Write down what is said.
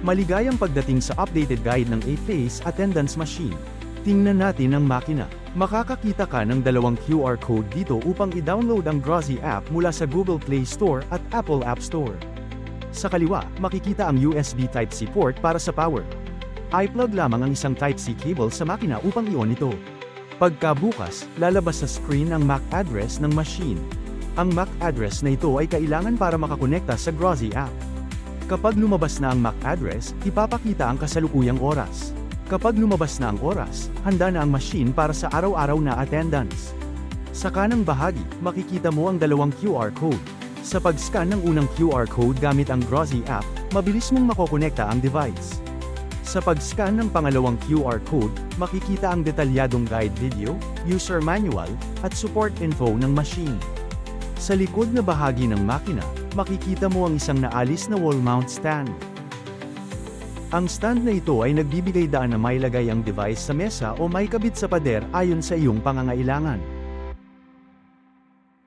Maligayang pagdating sa updated guide ng A-Face Attendance Machine. Tingnan natin ang makina. Makakakita ka ng dalawang QR code dito upang i-download ang Grozy app mula sa Google Play Store at Apple App Store. Sa kaliwa, makikita ang USB Type-C port para sa power. I-plug lamang ang isang Type-C cable sa makina upang i-on ito. Pagkabukas, lalabas sa screen ang MAC address ng machine. Ang MAC address na ito ay kailangan para makakonekta sa Grozy app. Kapag lumabas na ang MAC address, ipapakita ang kasalukuyang oras. Kapag lumabas na ang oras, handa na ang machine para sa araw-araw na attendance. Sa kanang bahagi, makikita mo ang dalawang QR code. Sa pag-scan ng unang QR code gamit ang Grozy app, mabilis mong makokonekta ang device. Sa pag-scan ng pangalawang QR code, makikita ang detalyadong guide video, user manual, at support info ng machine. Sa likod na bahagi ng makina, makikita mo ang isang naalis na wall mount stand. Ang stand na ito ay nagbibigay daan na mailagay ang device sa mesa o maikabit sa pader ayon sa iyong pangangailangan.